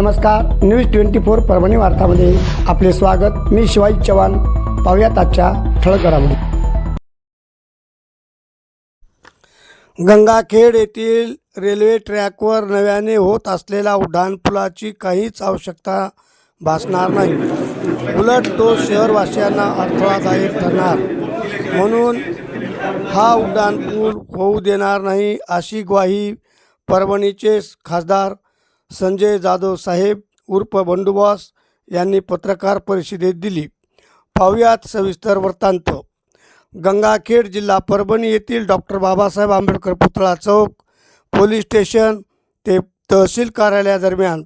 नमस्कार, न्यूज 24 परभणी वार्तामध्ये आपले स्वागत। मी शिवाजी चव्हाण। पाहूयात आजच्या ठळक घडामोडी। गंगाखेड येथील रेल्वे ट्रॅकवर नव्याने होत असलेल्या उड्डाणपुलाची काहीच आवश्यकता भासणार नाही, उलट तो शहरवासियांना अडथळादायक ठरणार, म्हणून हा उड्डाणपूल होऊ देणार नाही, अशी ग्वाही परभणीचे खासदार संजय जाधव साहेब उर्फ बंडूबॉस यांनी पत्रकार परिषदेत दिली। पाहुयात सविस्तर वृत्तांत। गंगाखेड जिल्हा परभणी येथील डॉक्टर बाबासाहेब आंबेडकर पुतळा चौक पोलीस स्टेशन ते तहसील कार्यालयादरम्यान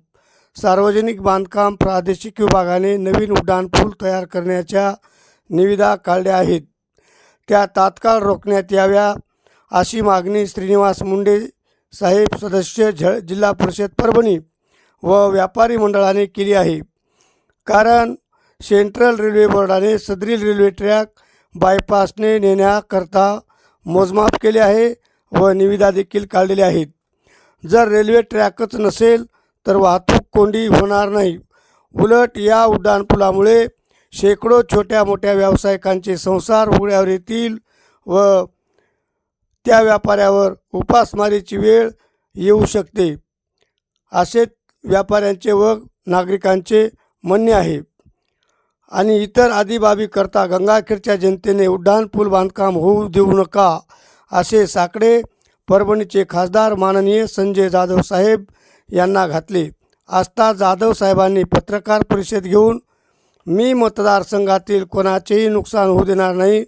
सार्वजनिक बांधकाम प्रादेशिक विभागाने नवीन उड्डाणपूल तयार करण्याच्या निविदा काढल्या आहेत, त्या तात्काळ रोखण्यात याव्या अशी मागणी श्रीनिवास मुंडे साहेब सदस्य जिल्हा परिषद परभणी व व्यापारी मंडळाने केली आहे। कारण सेंट्रल रेल्वे बोर्डाने सदरील रेल्वे ट्रॅक बायपासने नेण्याकरता मोजमाप केले आहे व निविदा देखील काढलेले आहेत। जर रेल्वे ट्रॅकच नसेल तर वाहतूक कोंडी होणार नाही, उलट या उड्डाणपुलामुळे शेकडो छोट्या मोठ्या व्यावसायिकांचे संसार उघड्यावर येतील व त्या व्यापाऱ्यावर उपासमारीची वेळ येऊ शकते, असे व्यापाऱ्यांचे व नागरिकांचे म्हणणे आहे। आणि इतर आदी बाबी करता गंगाखेडच्या जनतेने उड्डाणपूल बांधकाम होऊ देऊ नका, असे साकडे परभणीचे खासदार माननीय संजय जाधव साहेब यांना घातले असता जाधव साहेबांनी पत्रकार परिषद घेऊन मी मतदारसंघातील कोणाचेही नुकसान होऊ देणार नाही,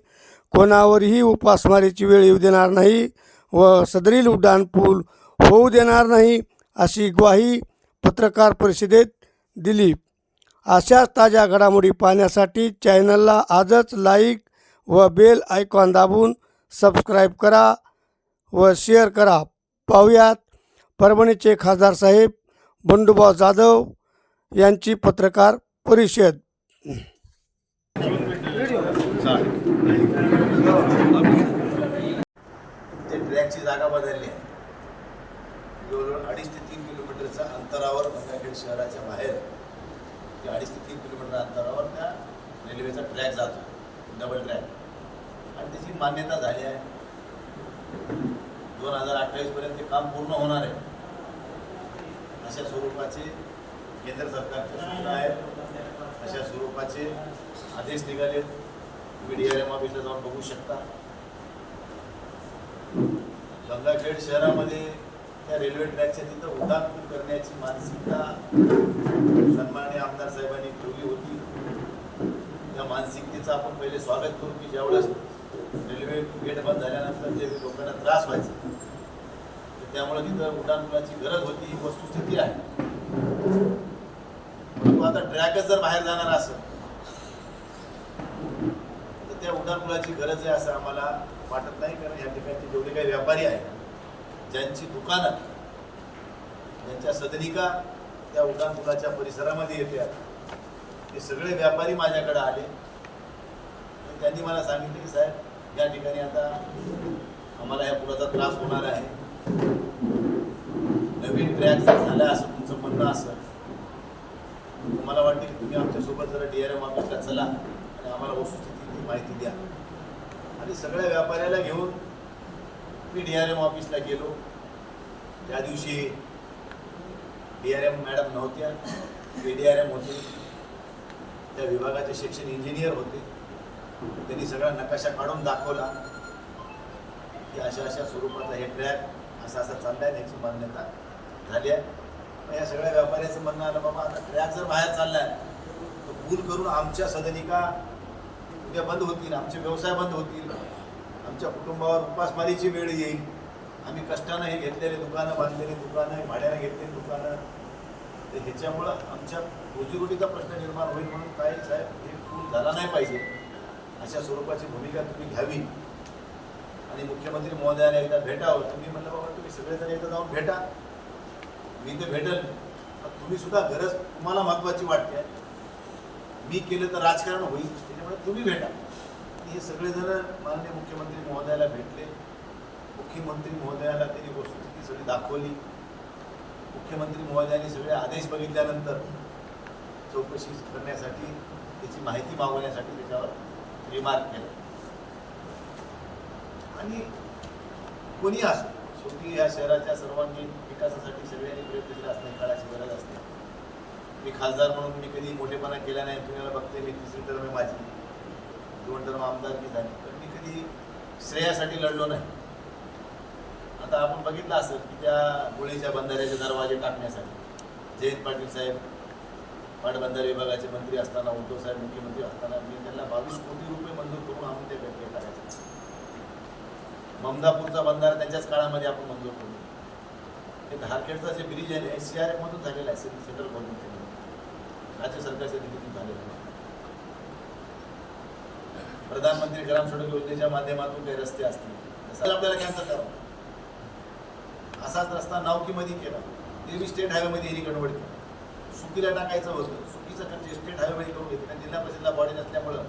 कोणावरही उपासमारीची वेळ येऊ देणार नाही व सदरील उड्डाणपूल होऊ देणार नाही, अशी ग्वाही पत्रकार परिषदेत दिली। अशाच ताज्या घडामोडी पाहण्यासाठी चॅनलला आजच लाईक व बेल आयकॉन दाबून सबस्क्राईब करा व शेअर करा। पाहुयात परभणीचे खासदार साहेब बंडूबॉस जाधव यांची पत्रकार परिषद। ते ट्रॅकची जागा बदलली आहे। जवळजवळ 2.5 ते 3 किलोमीटरच्या अंतरावर गंगाखेड शहराच्या बाहेर ते 2.5 ते 3 किलोमीटर अंतरावर त्या रेल्वेचा ट्रॅक जातो, डबल ट्रॅक, आणि त्याची मान्यता झाली आहे। 2028 पर्यंत ते काम पूर्ण होणार आहे, अशा स्वरूपाचे केंद्र सरकारच्या सूचना आहेत, अशा स्वरूपाचे आदेश निघाले। तुम्ही DRM ऑफिसला जाऊन बघू शकता। गंगाखेड शहरामध्ये त्या रेल्वे ट्रॅकच्या तिथं उड्डाणपूल करण्याची मानसिकता सन्माननीय आमदार साहेबांनी ठेवली होती। त्या मानसिकतेचं आपण पहिले स्वागत करू की ज्यावेळेस रेल्वे गेट बंद झाल्यानंतर जे लोकांना त्रास व्हायचा, तर त्यामुळे तिथं उड्डाणपुलाची गरज होती, ही वस्तुस्थिती आहे। परंतु आता ट्रॅकच जर बाहेर जाणार असेल तर त्या उड्डाणपुलाची गरज आहे असं आम्हाला वाटत नाही। कारण या ठिकाणचे जेवढे काही व्यापारी आहेत, ज्यांची दुकानं, ज्यांच्या सदनिका त्या उड्डाणपुलाच्या परिसरामध्ये येतात, ते सगळे व्यापारी माझ्याकडे आले आणि त्यांनी मला सांगितले की साहेब, या ठिकाणी आता आम्हाला या पुलाचा त्रास होणार आहे, नवीन ट्रॅक जर झाला असं तुमचं म्हणणं असेल, मला वाटते की तुम्ही आमच्यासोबत जरा DRM ऑफिसला चला आणि आम्हाला वस्तुस्थितीची माहिती द्या। आणि सगळ्या व्यापाऱ्याला घेऊन मी DRM ऑफिसला गेलो। त्या दिवशी DRM मॅडम नव्हत्या, ADRM होते, त्या विभागाचे सेक्शन इंजिनियर होते। त्यांनी सगळा नकाशा काढून दाखवला की अशा अशा स्वरूपाचा हे ट्रॅक असा असा चाललाय, याची मान्यता झाली आहे। या सगळ्या व्यापाऱ्याचं म्हणणं आलं, बाबा आता ट्रॅक जर बाहेर चाललाय तर पूल करून आमच्या सदनिका उद्या बंद होतील, आमचे व्यवसाय बंद होतील, आमच्या कुटुंबावर उपासमारीची वेळ येईल। आम्ही कष्टानं हे घेतलेले दुकानं, बांधलेली दुकानं, भाड्यानं घेतलेली दुकानं, तर ह्याच्यामुळं आमच्या रोजीरोटीचा प्रश्न निर्माण होईल, म्हणून काय साहेब हे पूल झाला नाही पाहिजे, अशा स्वरूपाची भूमिका तुम्ही घ्यावी आणि मुख्यमंत्री महोदयाने एकदा भेटावं। तुम्ही म्हणलं बाबा तुम्ही सगळेजण एकदा जाऊन भेटा, मी तर भेटेल, तुम्ही सुद्धा गरज तुम्हाला महत्त्वाची वाटते, मी केलं तर राजकारण होईल, त्याच्यामुळे तुम्ही भेटा। हे सगळेजण माननीय मुख्यमंत्री महोदयाला भेटले। मुख्यमंत्री महोदयाला त्यांनी वस्तुस्थिती सगळी दाखवली। मुख्यमंत्री महोदयांनी सगळे आदेश बघितल्यानंतर चौकशी करण्यासाठी त्याची माहिती मागवण्यासाठी त्याच्यावर रिमार्क केलं. आणि कोणी असो, शेवटी या शहराच्या सर्वांगीण विकासासाठी सगळ्यांनी प्रयत्नशील असणे काळाची गरज असते. मी खासदार म्हणून मी कधी मोठेपणा केला नाही. तुम्हाला बघते, मी 3री टर्म माझी, 2 टर्म आमदारकी झाली, पण मी कधी श्रेयासाठी लढलो नाही. आता आपण बघितलं असेल की त्या मुळेच्या बंधाऱ्याचे दरवाजे टाकण्यासाठी जयंत पाटील साहेब पाटबंधारे विभागाचे मंत्री असताना, उद्धव साहेब मुख्यमंत्री असताना मी त्यांना 22 कोटी रुपये मंजूर करून आणून ते व्यक्ती करायचे. ममदापूरचा बंधारा त्यांच्याच काळामध्ये आपण मंजूर करू. हे धारखेडचा जे ब्रिज आहे SCRF मधून झालेला आहे, सेंट्रल गव्हर्नमेंटच्या राज्य सरकारच्या निधीतून झालेलं आहे. प्रधानमंत्री ग्राम सडक योजनेच्या माध्यमातून काही रस्ते असतील, तसं आपल्याला कॅन्सल करावं. असाच रस्ता नावकीमध्ये केला, ते मी स्टेट हायवेमध्ये यांनी कन्वर्ट केलं. सुकीला टाकायचं होतं, सुकीचं खर्च स्टेट हायवेमध्ये करून घेतलं. कारण जिल्हा परिषदला बॉडी नसल्यामुळं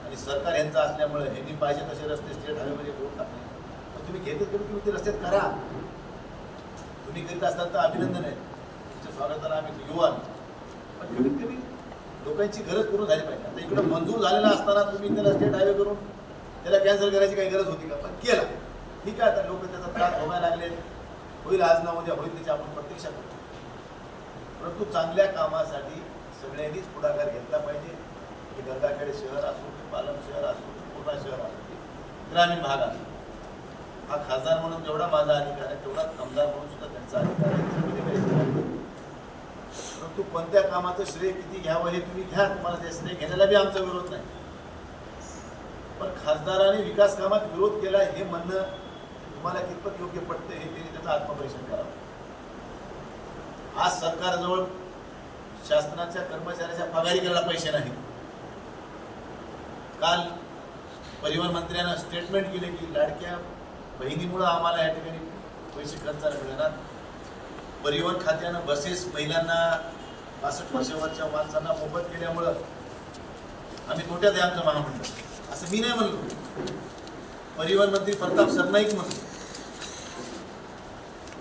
आणि सरकार यांचं असल्यामुळं यांनी पाहिजे तसे रस्ते स्टेट हायवेमध्ये करून टाकले. पण तुम्ही घेतच करून तुम्ही ते रस्त्यात करा. तुम्ही करीत असताल तर अभिनंदन आहे, तुमच्या स्वागताला आम्ही युवा. पण कमीत कमी लोकांची गरज पूर्ण झाली पाहिजे. आता इकडं मंजूर झालेला असताना तुम्ही त्याला स्टेट हायवे करून त्याला कॅन्सल करायची काही गरज होती का? पण केला, ठीक आहे. आता लोक त्याचा त्रास भोगायला लागले, होईल आज ना उद्या होईल, त्याची आपण प्रतीक्षा करतो. परंतु चांगल्या कामासाठी सगळ्यांनीच पुढाकार घेतला पाहिजे. की गंगाखेड शहर असो, की पालम शहर असो, की पूर्णा शहर असो, की ग्रामीण भाग असो. हा खासदार म्हणून जेवढा माझा अधिकार आहे तेवढाच आमदार म्हणून सुद्धा त्यांचा अधिकार आहे. त्याच्यामध्ये काही शंका नाही. परंतु कोणत्या कामाचं श्रेय किती घ्यावं हे तुम्ही घ्या, तुम्हाला ते श्रेय घेण्याला बी आमचा विरोध नाही. पण खासदाराने विकास कामात विरोध केला हे म्हणणं तुम्हाला कितपत योग्य पडतं हे त्यांनी त्याचं आत्मपरीक्षण करावं. आज सरकारजवळ शासनाच्या कर्मचाऱ्याच्या पगारी करायला पैसे नाही. काल परिवहन मंत्र्यांना स्टेटमेंट केले की लाडक्या बहिणीमुळं आम्हाला या ठिकाणी पैसे खर्चायला मिळणार. परिवहन खात्यानं बसेस महिलांना 65 वर्षावरच्या माणसांना मोफत केल्यामुळं आम्ही तोट्यात आहे आमचं महामंडळ, असं मी नाही म्हणलो. परिवहन मंत्री प्रताप सरनाईक म्हणतो.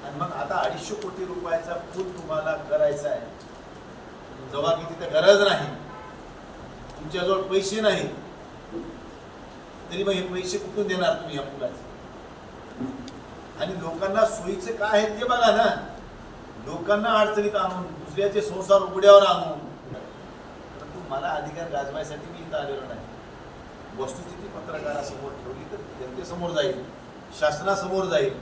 आणि मग आता 250 कोटी रुपयाचा पूल तुम्हाला करायचा आहे, जेव्हा की तिथे गरज नाही, तुमच्याजवळ पैसे नाही, तरी मग हे पैसे कुठून देणार तुम्ही या पुलाचे? आणि लोकांना सोयीचं काय आहे ते बघा ना. लोकांना अडचणीत आणून, दुसऱ्याचे संसार उघड्यावर आणून. परंतु मला अधिकार गाजवायसाठी मी इथं आलेलो नाही. वस्तुस्थिती पत्रकारासमोर ठेवली तर जनतेसमोर जाईल, शासनासमोर जाईल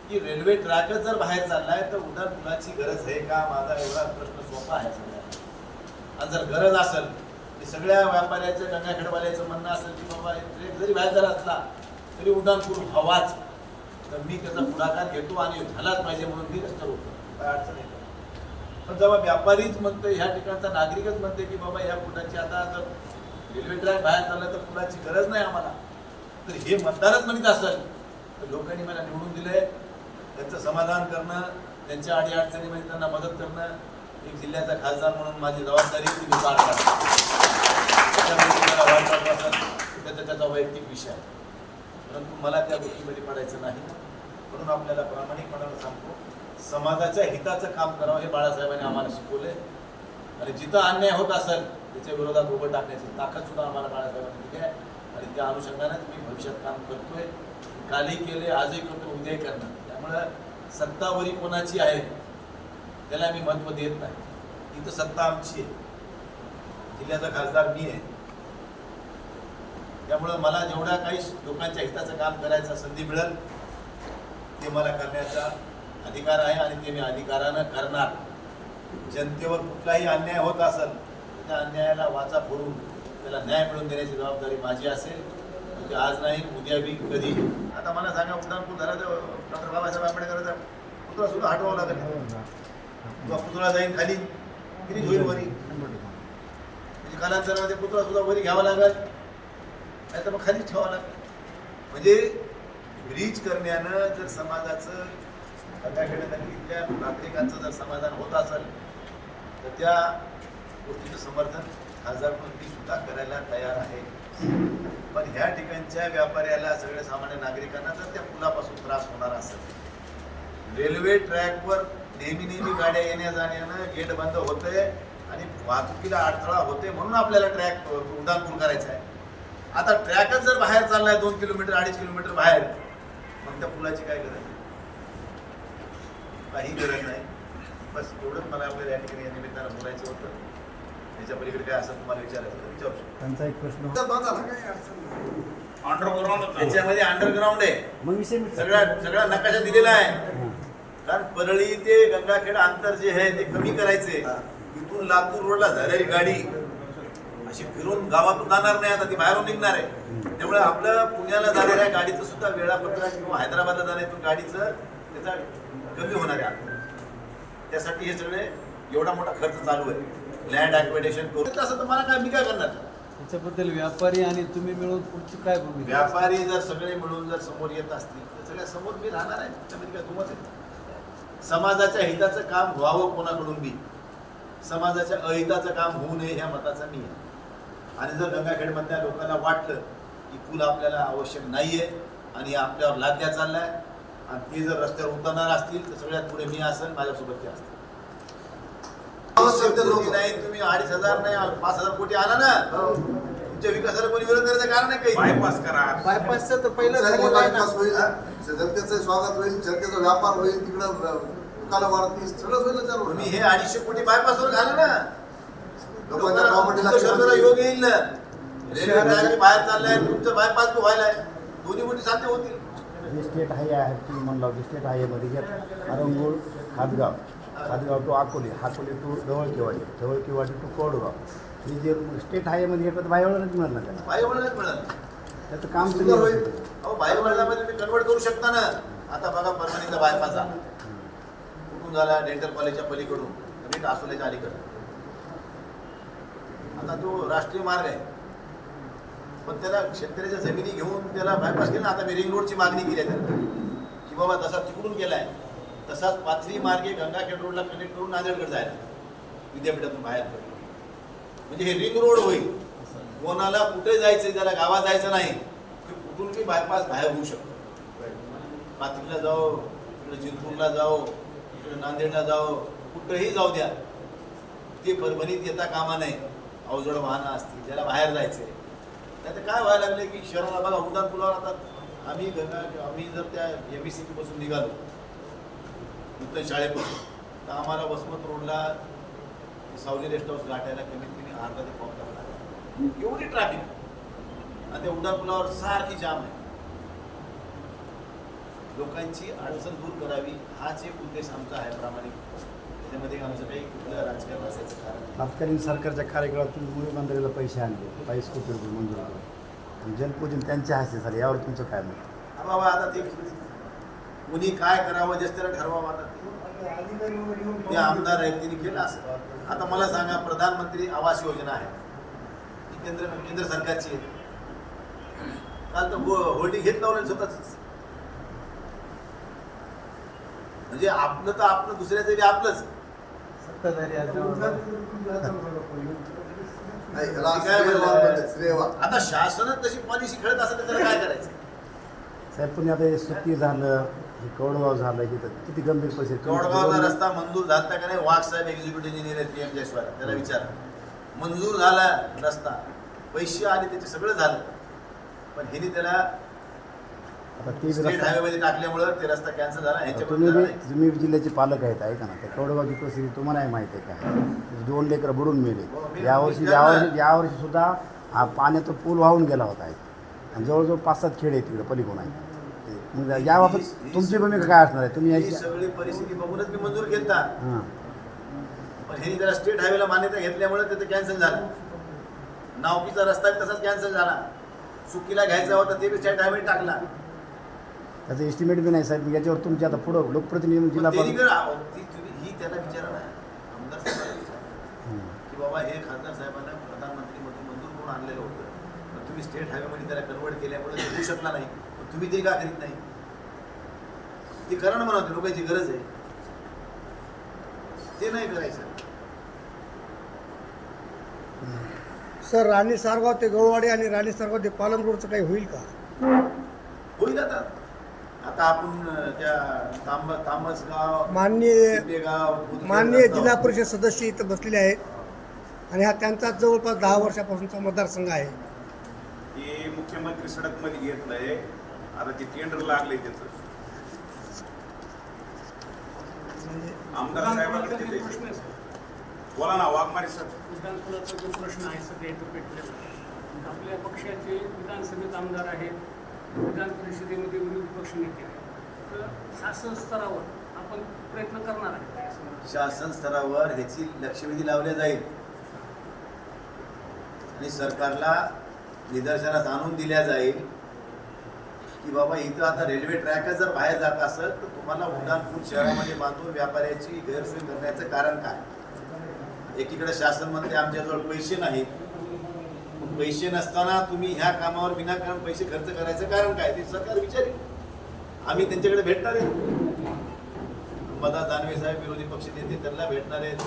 की रेल्वे ट्रॅकच जर बाहेर चाललाय तर उड्डाण पुलाची गरज आहे का? माझा एवढा प्रश्न सोपा आहे सगळ्यांना. आणि जर गरज असेल तर सगळ्या व्यापाऱ्याचं, गंगाखेडवाल्याचं म्हणणं असेल की बाबा ट्रेक जरी बाहेर जर असला तरी उड्डाण पूल हवाच, तर मी त्याचा पुढाकार घेतो आणि झालाच पाहिजे म्हणून मी रस्त्यावर होतो. काय अडचण आहे? पण जेव्हा व्यापारीच म्हणतो, ह्या ठिकाणचा नागरिकच म्हणते की बाबा या पुलाची आता जर रेल्वे ट्रॅक बाहेर चालला तर पुलाची गरज नाही आम्हाला, तर हे मतदारच म्हणत असेल तर लोकांनी मला निवडून दिलंय. त्यांचं समाधान करणं, त्यांच्या अडीअडचणीमध्ये त्यांना मदत करणं, एक जिल्ह्याचा खासदार म्हणून माझी जबाबदारी ती मी पार पाडतो. त्याच्यामुळे मला वाईट वाटत असेल त्याचा वैयक्तिक विषय आहे, परंतु मला त्या गोष्टीमध्ये पडायचं नाही. म्हणून आपल्याला प्रामाणिकपणानं सांगतो, समाजाच्या हिताचं काम करावं हे बाळासाहेबांनी आम्हाला शिकवलंय. आणि जिथं अन्याय होत असेल त्याच्या विरोधात उभं टाकण्याची ताकद सुद्धा आम्हाला बाळासाहेबांनी दिली आहे. आणि त्या अनुषंगानेच मी भविष्यात काम करतोय. कालही केले, आजही करतो, उद्याही करणार. त्यामुळं सत्तावरी कोणाची आहे त्याला मी महत्त्व देत नाही. इथं सत्ता आमची आहे, जिल्ह्याचा खासदार मी आहे. त्यामुळं मला जेवढा काही लोकांच्या हिताचं काम करायचा संधी मिळेल ते मला करण्याचा अधिकार आहे आणि ते मी अधिकारानं करणार. जनतेवर कुठलाही अन्याय होत असेल तर त्या अन्यायाला वाचा फोडून त्याला न्याय मिळवून देण्याची जबाबदारी माझी असेल. म्हणजे आज नाही, उद्या बी, कधी. आता मला सांगा, उड्डाणपूल झाला तर डॉक्टर बाबासाहेब आंबेडकरांचा पुतळा सुद्धा हटवावा लागेल. पुतळा जाईल खाली, किती होईल वरी, म्हणजे कालांतरामध्ये पुतळा सुद्धा वरी घ्यावा लागेल, नाही तर मग खालीच ठेवावं लागेल. म्हणजे ब्रिज करण्यानं जर समाजाचं, गंगाखेडनगरीतल्या नागरिकांचं जर समाधान होत असेल तर त्या गोष्टीचं समर्थन खासदार म्हणून मी सुद्धा करायला तयार आहे. पण ह्या ठिकाणच्या व्यापाऱ्याला, सगळ्या सामान्य नागरिकांना जर त्या पुलापासून त्रास होणार असेल, रेल्वे ट्रॅकवर नेहमी गाड्या येण्या जाण्यानं गेट बंद होतंय आणि वाहतुकीला अडथळा होते म्हणून आपल्याला ट्रॅक उड्डाणपूल करायचा आहे. आता ट्रॅकच जर बाहेर चाललाय 2 किलोमीटर 2.5 किलोमीटर बाहेर, मग त्या पुलाची काय गरज? काही गरज नाही. बस एवढंच मला आपल्याला या ठिकाणी या निमित्तानं बोलायचं होतं. याच्या पलीकडे काय असं तुम्हाला विचारायचं तर विचारू शकतो. त्यांचा एक प्रश्न त्याच्यामध्ये अंडरग्राऊंड आहे, मग विषय सगळा नकाशा दिलेला आहे. कारण परळी ते गंगाखेड अंतर जे आहे ते कमी करायचे. इथून लातूर रोडला झालेली गाडी अशी फिरून गावातून जाणार नाही, आता ती बाहेरून निघणार आहे. त्यामुळे आपलं पुण्याला जाणाऱ्या गाडीचं सुद्धा वेळापत्रक किंवा हैदराबादला जाण्यातून गाडीचं त्याचा कमी होणार आहे अंतर. त्यासाठी हे सगळे एवढा मोठा खर्च चालू आहे. लँड ॲक्विडेशन करून असं तर मला काय, मी काय करणार? त्याच्याबद्दल व्यापारी आणि तुम्ही मिळून पुढची काय भूमिका? व्यापारी जर सगळे मिळून जर समोर येत असतील तर सगळ्या समोर मी राहणार आहे. त्याच्यामध्ये काय दुमत आहे? समाजाच्या हिताचं काम व्हावं कोणाकडून बी, समाजाच्या अहिताचं काम होऊ नये ह्या मताचा मी आहे. आणि जर गंगाखेडमधल्या लोकांना वाटलं की पूल आपल्याला आवश्यक नाहीये आणि आपल्यावर लाद्या चाललाय आणि ते जर रस्त्यावर उतरणार असतील तर सगळ्यात पुढे मी असेल, माझ्यासोबत ते असतील. नाही तुम्ही 2,500 नाही 5,000 कोटी आणा ना, तुमच्या विकासाला कोणी विरोध करायचं कारण नाही. काही बायपास करा. बायपासचं तर पहिलं झालेलं आहे ना. होईल, जनतेचं स्वागत होईल, जनतेचा व्यापार होईल, तिकडं दुकानं वाढतील, सगळंच होईल ना. तुम्ही हे 250 कोटी बायपासवर घाला ना, लोकांच्या प्रॉपर्टीला शहराला योग येईल ना. रेल्वे ट्रॅक बाहेर चाललाय, तुमचं बायपास बी व्हायलाय, दोन्ही गोष्टी साध्य होतील. जे स्टेट हायवे आहे तुम्ही म्हणला होता स्टेट हायवेमध्ये घेत अरंगूळ Khadgaon to Akole to ढवळकेवाडी to कोडगाव, हे जे स्टेट हायवेमध्ये घेतलं तर बाहेरच मिळत ना त्याला. बाहेरवळणच मिळालं. त्याचं काम सुंदर सुद्धा होईल. होईल. अहो बाहेरवळणामध्ये तुम्ही कन्वर्ट करू शकता ना. आता बघा परभणीचा बायपास झाला, कुठून झाला? डेंटल कॉलेजच्या पलीकडून नीट आसोल्याच्या अलीकडे. आता तो राष्ट्रीय मार्ग आहे, पण त्याला शेतकऱ्याच्या जमिनी घेऊन त्याला बायपास केला. आता मी रिंग रोडची मागणी केली आहे त्याला की बाबा तसा तिकडून केलाय तसाच पाथरी मार्गे गंगाखेड रोडला कनेक्ट करून नांदेडकडे जायला विद्यापीठातून बाहेर. म्हणजे हे रिंग रोड होईल. कोणाला कुठे जायचं, ज्याला गावात जायचं नाही ते कुठून मी बायपास बाहेर होऊ शकतो. पाथरीला जाओ, इकडे जिंतूरला जाओ, इकडे नांदेडला जाओ, कुठंही जाऊ द्या, ते परभणीत येता कामा नाही. अवजड वाहनं असतील, ज्याला बाहेर जायचं नाही तर काय व्हायला लागले की शहराला बघा उड्डाण पुलावर आता आम्ही जर त्या MSCP पासून निघालो नूतन शाळेपासून तर आम्हाला वसमत रोडला सावली रेस्ट हाऊस गाठायला कमीत कमी अर्धा ते पाऊण तास लागला. एवढी ट्रॅफिक आहे आणि त्या उड्डाण पुलावर सारखी जाम आहे. लोकांची अडचण दूर करावी हाच एक उद्देश आमचा आहे प्रामाणिक. त्याच्यामध्ये आमचं काही कुठलं राजकारण असायचं कारण नाही. तत्कालीन सरकारच्या कार्यकाळातून मुळे बंदरेला पैसे आणले 22 कोटी रुपये मंजूर केले आणि जलपूजन त्यांच्या हस्ते झाले. यावर तुमचं काय मत? बाबा आता ते कुणी काय करावं जास्त ठरवावं. आता ते आमदार आहेत त्यांनी केलं असं. आता मला सांगा, प्रधानमंत्री आवास योजना आहे ती केंद्र सरकारची आहे. काल तर होल्डिंग घेत लावलं स्वतःच. म्हणजे आपलं तर आपलं, दुसऱ्याचं बी आपलंच. सत्ताधारी आता शासनात तशी पॉलिसी खेळत असेल तर त्याला काय करायचं? साहेब पण आता हे सुट्टी झालं, हे कौडगाव झालं, हे तर किती गंभीर परिस्थिती. कोडगावचा रस्ता मंजूर झाला का नाही? वाघ साहेब एक्झिक्युटिव्ह इंजिनियर आहेत PM जयस्वाल, त्याला विचारा. मंजूर झाला रस्ता, पैसे आले, त्याचे सगळं झालं, पण हिने त्याला आता ते स्टेट हायवेमध्ये टाकल्यामुळं ते रस्ता कॅन्सल झाला. तुम्ही जिल्ह्याचे पालक आहेत आहे का ना, त्या कौडगावची परिस्थिती तुम्हालाही माहिती आहे का? 2 लेकरं बुडून मेले. यावर्षी सुद्धा हा पाण्याचा पूल वाहून गेला होता आहे आणि जवळजवळ 5-7 खेड आहेत तिकडे पलीकडून आहे. मग याबाबत तुमची भूमिका काय असणार आहे? तुम्ही ही सगळी परिस्थिती बघूनच मी मंजूर केलता, हां पण हे त्याला स्टेट हायवेला मान्यता घेतल्यामुळे ते कॅन्सल झालं. नावकीचा रस्ता तसाच कॅन्सल झाला. सुकीला घ्यायचा होता ते बी स्टेट हायवे टाकला. त्याचं एस्टिमेट बी नाही साहेब. याच्यावर तुमची आता पुढं लोकप्रतिनिधी जिल्हा तुम्ही ही त्याला विचारा ना, आमदार साहेबांना विचारा की बाबा हे खासदार साहेबांना प्रधानमंत्री मंजूर करून आणलेलं होतं, पण तुम्ही स्टेट हायवेमध्ये त्याला कन्वर्ट केल्यामुळे ते होऊ शकला नाही. तुम्ही ते का करीत नाही? ते करा ना, म्हणा लोकांची गरज आहे, ते नाही करायचं. सर, राणी सारगाव ते गवळवाडी आणि राणी सारगाव ते पालम रोडचं काही होईल का? होईल आता आता आपण त्या तामसगाव माननीय सिद्धेगाव, माननीय बुधखेड जिल्हा रस्ता. परिषद सदस्य इथं बसलेले आहेत आणि हा त्यांचा जवळपास 10 वर्षापासूनचा मतदारसंघ आहे. हे मुख्यमंत्री सडक मध्ये घेतलंय. आता ते टेंडर लागले त्याचं आमदार साहेबांकडे दिलंय. बोला ना वाघमारे सर. विधानसभेचा जो प्रश्न आहे सध्या इथं पेटलेला आहे. आपल्या पक्षाचे विधानसभेत आमदार आहेत, विधान परिषदेमध्ये विरोधी पक्ष नेते आहेत. तर शासन स्तरावर आपण प्रयत्न करणार आहे का या संदर्भात? शासन स्तरावर ह्याची लक्षवेधी लावल्या जाईल आणि सरकारला निदर्शनास आणून दिल्या जाईल की बाबा इथं आता रेल्वे ट्रॅकच जर बाहेर जात असेल तर तुम्हाला उड्डाणपूर शहरामध्ये बांधून व्यापाऱ्याची गैरसोय करण्याचं कारण काय. एकीकडे शासन म्हणते आमच्याजवळ पैसे नाहीत. मग पैसे नसताना तुम्ही ह्या कामावर विनाकारण पैसे खर्च करायचं कारण काय ते सरकार विचारेल. आम्ही त्यांच्याकडे भेटणार आहे. अंबादास दानवे साहेब विरोधी पक्ष नेते त्यांना भेटणार आहेत.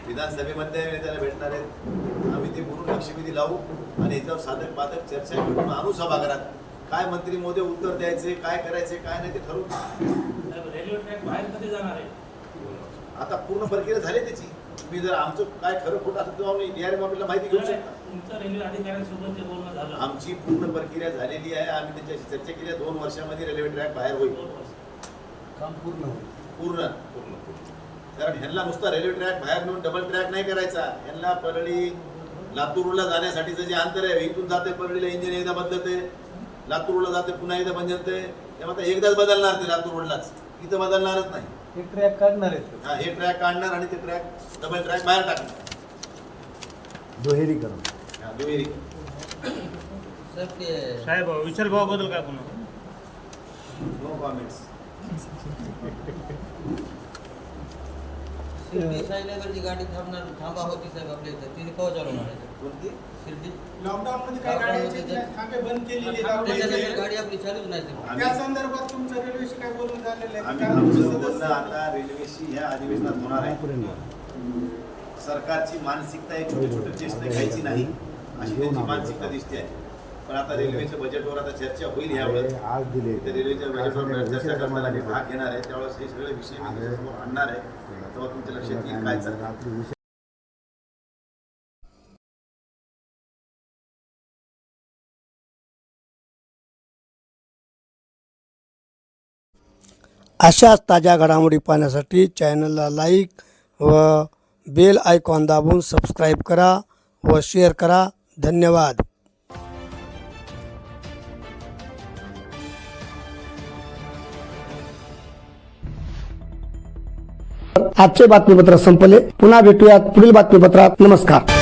विधानसभेमध्ये त्याला भेटणार आहेत. आम्ही ते बोलून लक्षवेधी लावू आणि याच्यावर साधक बाधक चर्चा करून आणू सभागृहात. काय मंत्री महोदय उत्तर द्यायचे, काय करायचे, काय नाही ते ठरवू. रेल्वे ट्रॅक बाहेर कधी जाणार आहे? आता पूर्ण प्रक्रिया झाली त्याची. तुम्ही जर आमचं काय खरं खोटं असं तेव्हा DRM आपल्याला माहिती घेऊ शकता. तुमचं रेल्वे अधिकाऱ्यांसोबत ते बोलणं झालं? आमची पूर्ण प्रक्रिया झालेली आहे. आम्ही त्याच्याशी चर्चा केली आहे. 2 वर्षामध्ये रेल्वे ट्रॅक बाहेर होईल. काम पूर्ण होईल. पूर्ण कारण ह्यांना नुसता रेल्वे ट्रॅक बाहेर नेऊन डबल ट्रॅक नाही करायचा. ह्यांना परळी लातूरला जाण्यासाठीचं जे अंतर आहे, इथून जाते परळीला इंजिन एकदा बदलते, लातूरला जाते पुन्हा एकदा बदलते. तेव्हा आता एकदाच बदलणार ते लातूर रोडलाच, इथं बदलणारच नाही. हे ट्रॅक काढणार आहेत. हा हे ट्रॅक काढणार आणि ते ट्रॅक डबल ट्रॅक बाहेर टाकणार. दुहेरीकरण. हा, दुहेरी. साहेब विशाल भावाबद्दल काय पुन्हा? No comments. शिर्डी साईनगरची गाडी थांबा होती साहेब आपल्या इथं, तिने केव्हा चालू मारायचं? कोणती? शिर्डी लॉकडाऊन मध्ये काय गाड्यांचे थांबे बंद केलेले त्याच्यानंतर गाडी आपली चालूच नाही साहेब. त्या संदर्भात तुमचं रेल्वेशी काय बोलणं झालेलं आहे? आम्ही कारण आमचं तुमचं बोलणं सदस्य- आता रेल्वेशी ह्या अधिवेशनात होणार आहे. सरकारची मानसिकता ही छोटे छोटे चेष्टे घ्यायची नाही अशी त्यांची मानसिकता दिसते आहे. पण आता रेल्वेच्या बजेटवर आता चर्चा होईल यावर. आज दिले ते रेल्वेच्या बजेटवर चर्चा करताना मी भाग घेणार आहे. त्यावेळेस हे सगळे विषय मी त्याच्यासमोर आणणार आहे. तेव्हा तुमच्या लक्षात येईल काय चाललं. रात्री अशाच ताज्या घडामोडी पाहण्यासाठी चॅनलला लाईक व बेल आयकॉन दाबून सबस्क्राईब करा व शेअर करा. धन्यवाद. आजचे बातमीपत्र संपले. पुन्हा भेटूयात पुढील बातमीपत्रात. नमस्कार.